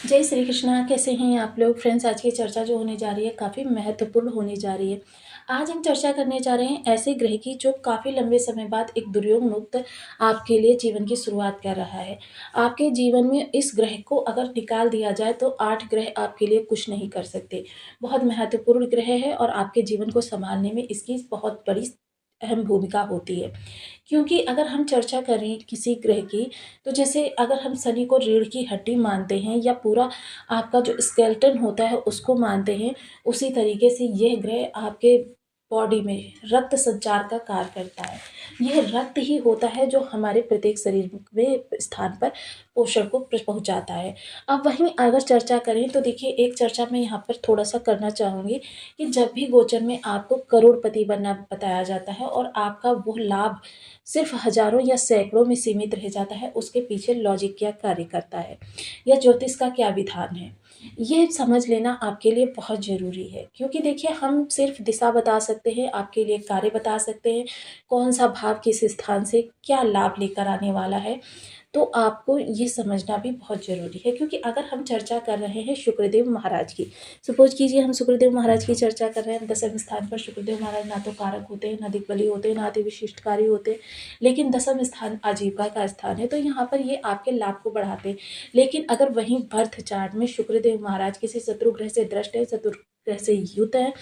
जय श्री कृष्णा। कैसे हैं आप लोग फ्रेंड्स? आज की चर्चा जो होने जा रही है काफ़ी महत्वपूर्ण होने जा रही है। आज हम चर्चा करने जा रहे हैं ऐसे ग्रह की जो काफ़ी लंबे समय बाद एक दुर्योग मुक्त आपके लिए जीवन की शुरुआत कर रहा है। आपके जीवन में इस ग्रह को अगर निकाल दिया जाए तो 8 ग्रह आपके लिए कुछ नहीं कर सकते। बहुत महत्वपूर्ण ग्रह है और आपके जीवन को सँभालने में इसकी बहुत बड़ी अहम भूमिका होती है। क्योंकि अगर हम चर्चा करें किसी ग्रह की, तो जैसे अगर हम शनि को रीढ़ की हड्डी मानते हैं या पूरा आपका जो स्केलेटन होता है उसको मानते हैं, उसी तरीके से यह ग्रह आपके बॉडी में रक्त संचार का कार्य करता है। यह रक्त ही होता है जो हमारे प्रत्येक शरीर में स्थान पर पोषण को पहुँचाता है। अब वहीं अगर चर्चा करें तो देखिए, एक चर्चा मैं यहाँ पर थोड़ा-सा करना चाहूँगी कि जब भी गोचर में आपको करोड़पति बनना बताया जाता है और आपका वो लाभ सिर्फ़ हज़ारों या सैकड़ों में सीमित रह जाता है, उसके पीछे लॉजिक क्या कार्य करता है या ज्योतिष का क्या विधान है। ये समझ लेना आपके लिए बहुत ज़रूरी है, क्योंकि देखिए, हम सिर्फ़ दिशा बता सकते हैं, आपके लिए कार्य बता सकते हैं, कौन-सा भाव किस स्थान से क्या लाभ लेकर आने वाला है। तो आपको ये समझना भी बहुत ज़रूरी है, क्योंकि अगर हम चर्चा कर रहे हैं शुक्रदेव महाराज की, सपोज़ कीजिए हम शुक्रदेव महाराज की चर्चा कर रहे हैं, दसम स्थान पर शुक्रदेव महाराज ना तो कारक होते हैं, ना दिग्बली होते हैं, ना अति विशिष्टकारी होते हैं, लेकिन दसम स्थान आजीविका का स्थान है, तो यहाँ पर ये आपके लाभ को बढ़ाते हैं। लेकिन अगर वहीं बर्थ चार्ट में शुक्रदेव महाराज किसी शत्रु ग्रह से दृष्ट है, शत्रु ग्रह से युत है,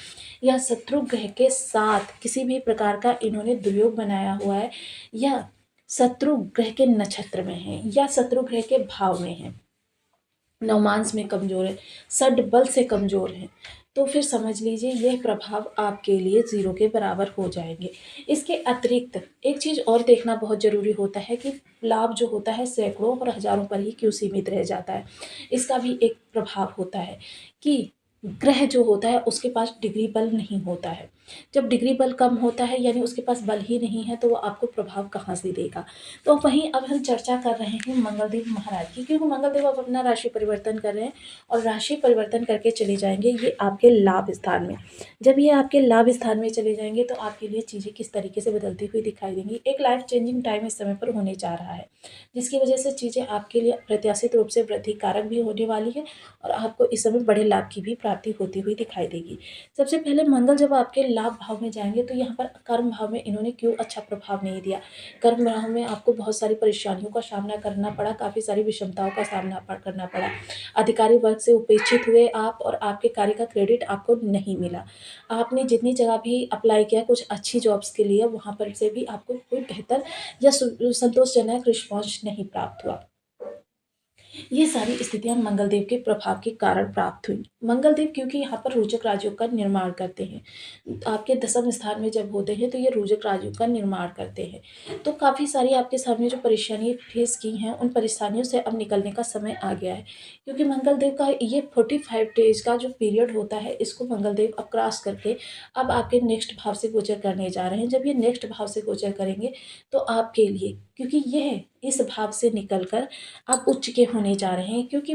या शत्रु ग्रह के साथ किसी भी प्रकार का इन्होंने दुर्योग बनाया हुआ है, या शत्रु ग्रह के नक्षत्र में है, या शत्रु ग्रह के भाव में है, नवमांश में कमज़ोर है, षड बल से कमज़ोर है, तो फिर समझ लीजिए यह प्रभाव आपके लिए ज़ीरो के बराबर हो जाएँगे। इसके अतिरिक्त एक चीज़ और देखना बहुत ज़रूरी होता है कि लाभ जो होता है सैकड़ों और हज़ारों पर ही क्यों सीमित रह जाता है। इसका भी एक प्रभाव होता है कि ग्रह जो होता है उसके पास डिग्री बल नहीं होता है। जब डिग्री बल कम होता है यानी उसके पास बल ही नहीं है, तो वो आपको प्रभाव कहाँ से देगा। तो वहीं अब हम चर्चा कर रहे हैं मंगलदेव महाराज की, क्योंकि मंगलदेव अब अपना राशि परिवर्तन कर रहे हैं और राशि परिवर्तन करके चले जाएंगे ये आपके लाभ स्थान में। जब ये आपके लाभ स्थान में चले जाएंगे तो आपके लिए चीज़ें किस तरीके से बदलती हुई दिखाई देंगी। एक लाइफ चेंजिंग टाइम इस समय पर होने जा रहा है, जिसकी वजह से चीज़ें आपके लिए अप्रत्याशित रूप से वृद्धि कारक भी होने वाली है और आपको इस समय बड़े लाभ की भी प्राप्ति होती हुई दिखाई देगी। सबसे पहले मंगल जब आपके लाभ भाव में जाएंगे तो यहाँ पर कर्म भाव में इन्होंने क्यों अच्छा प्रभाव नहीं दिया। कर्म भाव में आपको बहुत सारी परेशानियों का सामना करना पड़ा, काफ़ी सारी विषमताओं का सामना करना पड़ा। अधिकारी वर्ग से उपेक्षित हुए आप और आपके कार्य का क्रेडिट आपको नहीं मिला। आपने जितनी जगह भी अप्लाई किया कुछ अच्छी जॉब्स के लिए, वहाँ पर से भी आपको कोई बेहतर या संतोषजनक रिस्पॉन्स नहीं प्राप्त हुआ। ये सारी स्थितियाँ मंगलदेव के प्रभाव के कारण प्राप्त हुई। मंगलदेव क्योंकि यहाँ पर रोचक राजयोग का निर्माण करते हैं, आपके दसम स्थान में जब होते हैं तो ये रोचक राजयोग का निर्माण करते हैं। तो काफ़ी सारी आपके सामने जो परेशानी फेस की हैं, उन परेशानियों से अब निकलने का समय आ गया है, क्योंकि मंगलदेव का ये 45 डेज का जो पीरियड होता है, इसको मंगलदेव अब क्रॉस करके अब आपके नेक्स्ट भाव से गोचर करने जा रहे हैं। जब ये नेक्स्ट भाव से गोचर करेंगे तो आपके लिए, क्योंकि यह इस भाव से निकल कर अब उच्च के होने जा रहे हैं, क्योंकि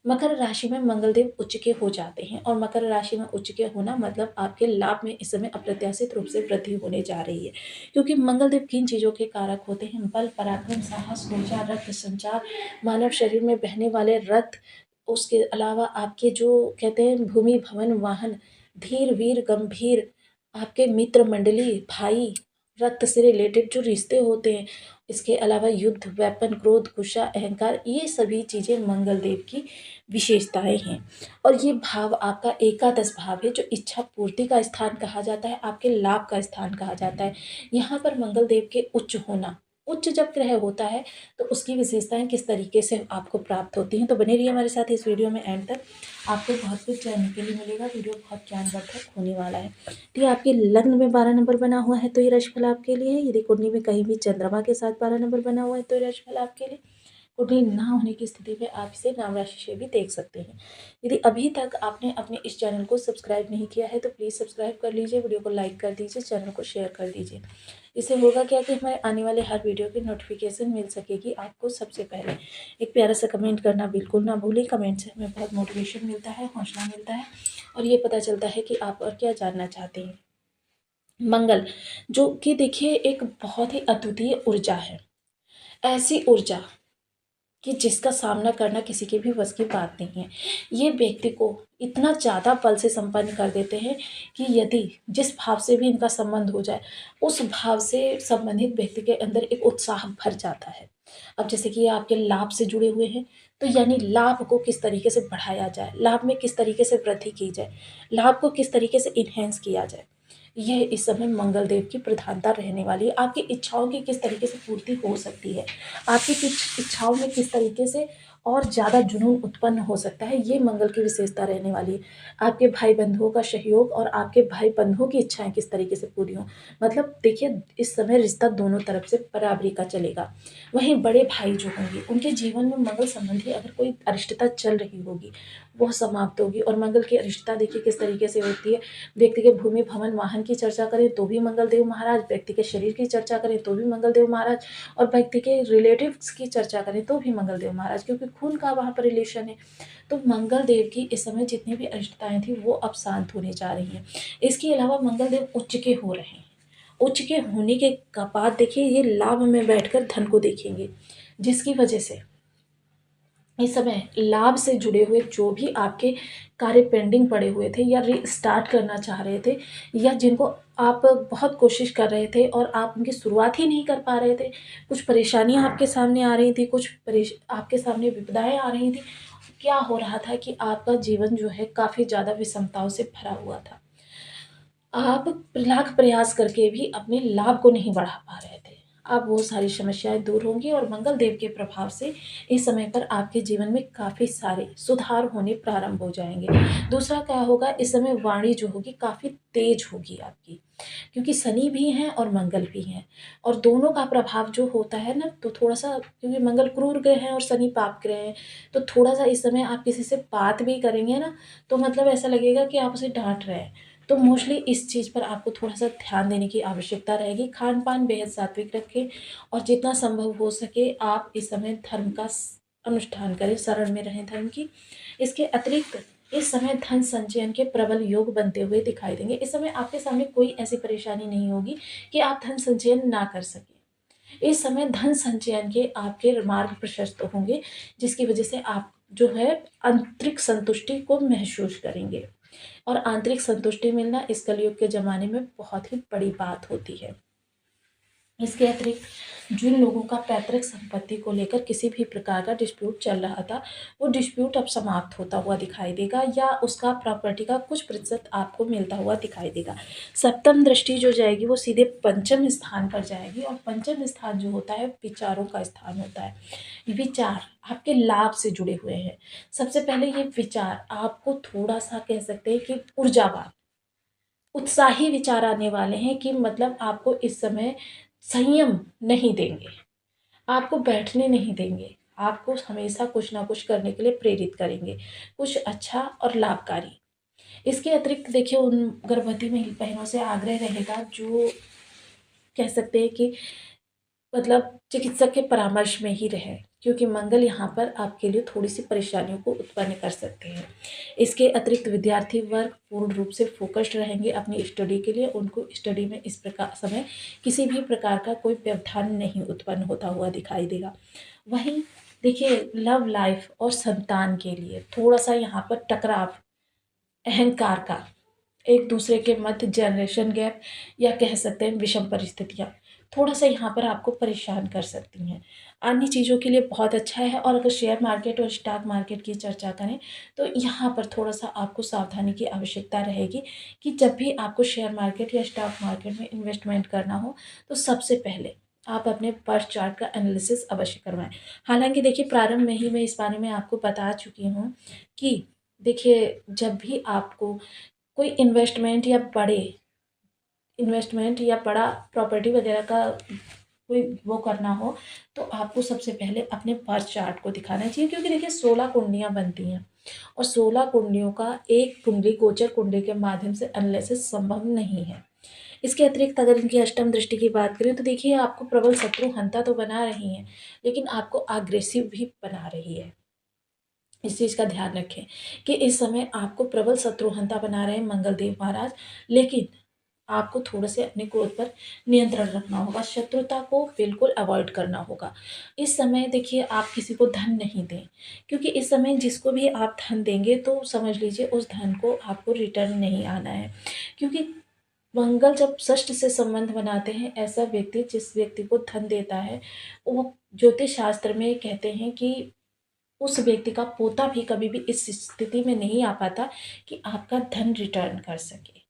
मकर राशि में मंगलदेव उच्च के हो जाते हैं और मकर राशि में उच्च के होना मतलब आपके लाभ में इस समय अप्रत्याशित रूप से वृद्धि होने जा रही है। क्योंकि मंगलदेव किन चीज़ों के कारक होते हैं? बल, पराक्रम, साहस, ऊर्जा, रक्त संचार, मानव शरीर में बहने वाले रक्त, उसके अलावा आपके जो कहते हैं भूमि, भवन, वाहन, धीर, वीर, गंभीर, आपके मित्र मंडली, भाई, रक्त से रिलेटेड जो रिश्ते होते हैं, इसके अलावा युद्ध, वेपन, क्रोध, गुस्सा, अहंकार, ये सभी चीज़ें मंगलदेव की विशेषताएँ हैं। और ये भाव आपका एकादश भाव है, जो इच्छा पूर्ति का स्थान कहा जाता है, आपके लाभ का स्थान कहा जाता है। यहाँ पर मंगलदेव के उच्च होना, उच्च जब ग्रह होता है तो उसकी विशेषताएँ किस तरीके से आपको प्राप्त होती हैं। तो बने रहिए हमारे साथ इस वीडियो में एंड तक, आपको बहुत कुछ जानने के लिए मिलेगा। वीडियो बहुत ज्ञानवर्धक होने वाला है। तो ये आपके लग्न में 12 नंबर बना हुआ है तो ये राशिफल आपके लिए है। यदि कुंडली में कहीं भी चंद्रमा के साथ 12 नंबर बना हुआ है तो ये राशिफल आपके लिए। कुंडली ना होने की स्थिति में आप इसे नाम राशि से भी देख सकते हैं। यदि अभी तक आपने अपने इस चैनल को सब्सक्राइब नहीं किया है तो प्लीज़ सब्सक्राइब कर लीजिए, वीडियो को लाइक कर दीजिए, चैनल को शेयर कर दीजिए। इससे होगा क्या कि हमारे आने वाले हर वीडियो की नोटिफिकेशन मिल सकेगी आपको सबसे पहले। एक प्यारा सा कमेंट करना बिल्कुल ना भूलें। कमेंट से हमें बहुत मोटिवेशन मिलता है, हौसला मिलता है और ये पता चलता है कि आप और क्या जानना चाहते हैं। मंगल, जो कि देखिए एक बहुत ही अद्वितीय ऊर्जा है। ऐसी ऊर्जा कि जिसका सामना करना किसी के भी बस की बात नहीं है। ये व्यक्ति को इतना ज़्यादा बल से संपन्न कर देते हैं कि यदि जिस भाव से भी इनका संबंध हो जाए, उस भाव से संबंधित व्यक्ति के अंदर एक उत्साह भर जाता है। अब जैसे कि ये आपके लाभ से जुड़े हुए हैं, तो यानी लाभ को किस तरीके से बढ़ाया जाए, लाभ में किस तरीके से वृद्धि की जाए, लाभ को किस तरीके से इन्हेंस किया जाए, यह इस समय मंगल देव की प्रधानता रहने वाली है। आपकी इच्छाओं की किस तरीके से पूर्ति हो सकती है, आपकी कुछ इच्छाओं में किस तरीके से और ज़्यादा जुनून उत्पन्न हो सकता है, ये मंगल की विशेषता रहने वाली है। आपके भाई बंधुओं का सहयोग और आपके भाई बंधुओं की इच्छाएं किस तरीके से पूरी हों, मतलब देखिए इस समय रिश्ता दोनों तरफ से बराबरी का चलेगा। वहीं बड़े भाई जो होंगे उनके जीवन में मंगल संबंधी अगर कोई अरिष्टता चल रही होगी, वह समाप्त होगी। और मंगल की अरिष्टता देखिए किस तरीके से होती है। व्यक्ति के भूमि भवन वाहन की चर्चा करें तो भी मंगल देव महाराज, व्यक्ति के शरीर की चर्चा करें तो भी मंगल देव महाराज, और व्यक्ति के रिलेटिव्स की चर्चा करें तो भी मंगल देव महाराज, क्योंकि खून का वहाँ पर रिलेशन है। तो मंगल देव की इस समय जितनी भी अरिष्टताएं थी वो अब शांत होने जा रही हैं। इसके अलावा मंगल देव उच्च के हो रहे हैं। उच्च के होने के बाद देखिए ये लाभ में बैठकर धन को देखेंगे, जिसकी वजह से इस समय लाभ से जुड़े हुए जो भी आपके कार्य पेंडिंग पड़े हुए थे या रीस्टार्ट करना चाह रहे थे, या जिनको आप बहुत कोशिश कर रहे थे और आप उनकी शुरुआत ही नहीं कर पा रहे थे, कुछ परेशानियां आपके सामने आ रही थी, आपके सामने विपदाएं आ रही थी। क्या हो रहा था कि आपका जीवन जो है काफ़ी ज़्यादा विषमताओं से भरा हुआ था। आप लाख प्रयास करके भी अपने लाभ को नहीं बढ़ा पा रहे थे। अब वो सारी समस्याएँ दूर होंगी और मंगल देव के प्रभाव से इस समय पर आपके जीवन में काफ़ी सारे सुधार होने प्रारंभ हो जाएँगे। दूसरा क्या होगा, इस समय वाणी जो होगी काफ़ी तेज होगी आपकी, क्योंकि शनि भी हैं और मंगल भी हैं, और दोनों का प्रभाव जो होता है ना, तो थोड़ा-सा, क्योंकि मंगल क्रूर ग्रह है और शनि पाप ग्रह है, तो थोड़ा-सा इस समय आप किसी से बात भी करेंगे ना, तो मतलब ऐसा लगेगा कि आप उसे डाँट रहे हैं। तो मोस्टली इस चीज़ पर आपको थोड़ा-सा ध्यान देने की आवश्यकता रहेगी। खान-पान बेहद सात्विक रखें और जितना संभव हो सके आप इस समय धर्म का अनुष्ठान करें, शरण में रहें धर्म की। इसके अतिरिक्त इस समय धन संचयन के प्रबल योग बनते हुए दिखाई देंगे। इस समय आपके सामने कोई ऐसी परेशानी नहीं होगी कि आप धन संचयन ना कर सकें। इस समय धन संचयन के आपके मार्ग प्रशस्त होंगे, जिसकी वजह से आप जो है आंतरिक संतुष्टि को महसूस करेंगे। और आंतरिक संतुष्टि मिलना इस कलयुग के ज़माने में बहुत ही बड़ी बात होती है। इसके अतिरिक्त जिन लोगों का पैतृक संपत्ति को लेकर किसी भी प्रकार का डिस्प्यूट चल रहा था, वो डिस्प्यूट अब समाप्त होता हुआ दिखाई देगा, या उसका प्रॉपर्टी का कुछ प्रतिशत आपको मिलता हुआ दिखाई देगा। सप्तम दृष्टि जो जाएगी वो सीधे पंचम स्थान पर जाएगी, और पंचम स्थान जो होता है विचारों का स्थान होता है। विचार आपके लाभ से जुड़े हुए हैं। सबसे पहले ये विचार आपको थोड़ा-सा कह सकते हैं कि ऊर्जावान, उत्साही विचार आने वाले हैं, कि मतलब आपको इस समय संयम नहीं देंगे, आपको बैठने नहीं देंगे, आपको हमेशा कुछ ना कुछ करने के लिए प्रेरित करेंगे, कुछ अच्छा और लाभकारी। इसके अतिरिक्त देखिए उन गर्भवती बहनों से आग्रह रहेगा जो कह सकते हैं कि मतलब चिकित्सक के परामर्श में ही रहें, क्योंकि मंगल यहाँ पर आपके लिए थोड़ी-सी परेशानियों को उत्पन्न कर सकते हैं। इसके अतिरिक्त विद्यार्थी वर्ग पूर्ण रूप से फ़ोकस्ड रहेंगे अपनी स्टडी के लिए, उनको स्टडी में इस प्रकार समय किसी भी प्रकार का कोई व्यवधान नहीं उत्पन्न होता हुआ दिखाई देगा। वहीं देखिए लव लाइफ़ और संतान के लिए थोड़ा-सा यहाँ पर टकराव, अहंकार का, एक दूसरे के मध्य जनरेशन गैप, या कह सकते हैं विषम परिस्थितियाँ, थोड़ा-सा यहाँ पर आपको परेशान कर सकती हैं। अन्य चीज़ों के लिए बहुत अच्छा है, और अगर शेयर मार्केट और स्टॉक मार्केट की चर्चा करें, तो यहाँ पर थोड़ा-सा आपको सावधानी की आवश्यकता रहेगी, कि जब भी आपको शेयर मार्केट या स्टॉक मार्केट में इन्वेस्टमेंट करना हो, तो सबसे पहले आप अपने बर्थ चार्ट का एनालिसिस अवश्य करवाएँ। हालाँकि देखिए प्रारंभ में ही मैं इस बारे में आपको बता चुकी हूँ कि देखिए जब भी आपको कोई इन्वेस्टमेंट या बड़ा प्रॉपर्टी वगैरह का कोई वो करना हो, तो आपको सबसे पहले अपने बर्थ चार्ट को दिखाना चाहिए, क्योंकि देखिए 16 कुंडलियाँ बनती हैं, और 16 कुंडलियों का एक कुंडली गोचर कुंडली के माध्यम से एनालिसिस संभव नहीं है। इसके अतिरिक्त अगर इनकी अष्टम दृष्टि की बात करें, तो देखिए आपको प्रबल शत्रु हंता तो बना रही हैं, लेकिन आपको अग्रेसिव भी बना रही है। इस चीज़ का ध्यान रखें कि इस समय आपको प्रबल शत्रुहंता बना रहे हैं मंगल देव महाराज, लेकिन आपको थोड़े से अपने क्रोध पर नियंत्रण रखना होगा, शत्रुता को बिल्कुल अवॉइड करना होगा। इस समय देखिए आप किसी को धन नहीं दें, क्योंकि इस समय जिसको भी आप धन देंगे तो समझ लीजिए उस धन को आपको रिटर्न नहीं आना है। क्योंकि मंगल जब षष्ठ से संबंध बनाते हैं, ऐसा व्यक्ति जिस व्यक्ति को धन देता है, वो ज्योतिष शास्त्र में कहते हैं कि उस व्यक्ति का पोता भी कभी भी इस स्थिति में नहीं आ पाता कि आपका धन रिटर्न कर सके,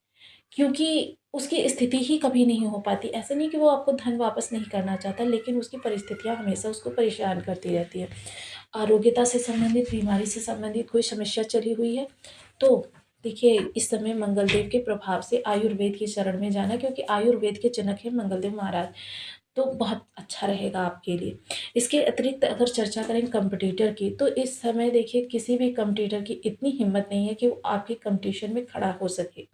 क्योंकि उसकी स्थिति ही कभी नहीं हो पाती। ऐसा नहीं कि वो आपको धन वापस नहीं करना चाहता, लेकिन उसकी परिस्थितियाँ हमेशा उसको परेशान करती रहती है। आरोग्यता से संबंधित, बीमारी से संबंधित कोई समस्या चली हुई है, तो देखिए इस समय मंगलदेव के प्रभाव से आयुर्वेद की शरण में जाना, क्योंकि आयुर्वेद के जनक हैं मंगलदेव महाराज, तो बहुत अच्छा रहेगा आपके लिए। इसके अतिरिक्त अगर चर्चा करें कॉम्पिटिटर की, तो इस समय देखिए किसी भी कॉम्पिटिटर की इतनी हिम्मत नहीं है कि वो आपके कॉम्पिटिशन में खड़ा हो सके।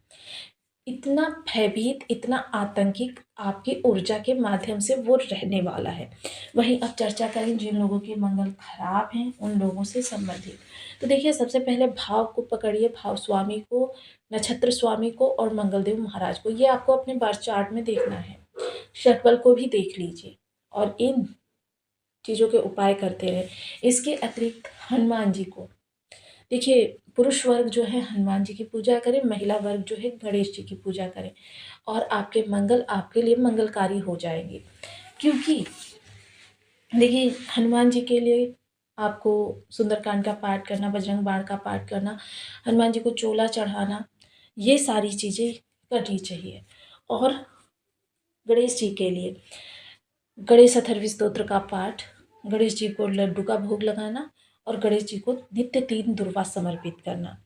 इतना भयभीत, इतना आतंकी आपकी ऊर्जा के माध्यम से वो रहने वाला है। वहीं अब चर्चा करें जिन लोगों के मंगल खराब हैं, उन लोगों से संबंधित। तो देखिए सबसे पहले भाव को पकड़िए, भाव स्वामी को, नक्षत्र स्वामी को और मंगलदेव महाराज को। ये आपको अपने बर्थ चार्ट में देखना है। षटबल को भी देख लीजिए और इन चीज़ों के उपाय करते रहें। इसके अतिरिक्त हनुमान जी को देखिए, पुरुष वर्ग जो है हनुमान जी की पूजा करें, महिला वर्ग जो है गणेश जी की पूजा करें, और आपके मंगल आपके लिए मंगलकारी हो जाएंगे। क्योंकि देखिए हनुमान जी के लिए आपको सुंदरकांड का पाठ करना, बजरंग बाण का पाठ करना, हनुमान जी को चोला चढ़ाना, ये सारी चीज़ें करनी चाहिए। और गणेश जी के लिए गणेश अथर्व स्तोत्र का पाठ, गणेश जी को लड्डू का भोग लगाना और गणेश जी को नित्य 3 दुर्वा समर्पित करना।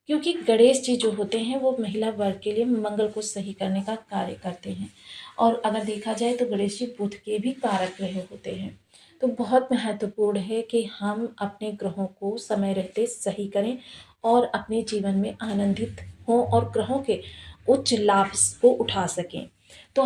क्योंकि गणेश जी जो होते हैं वो महिला वर्ग के लिए मंगल को सही करने का कार्य करते हैं, और अगर देखा जाए तो गणेश जी बुध के भी कारक ग्रह होते हैं। तो बहुत महत्वपूर्ण है कि हम अपने ग्रहों को समय रहते सही करें और अपने जीवन में आनंदित हों और ग्रहों के उच्च लाभ को उठा सकें। तो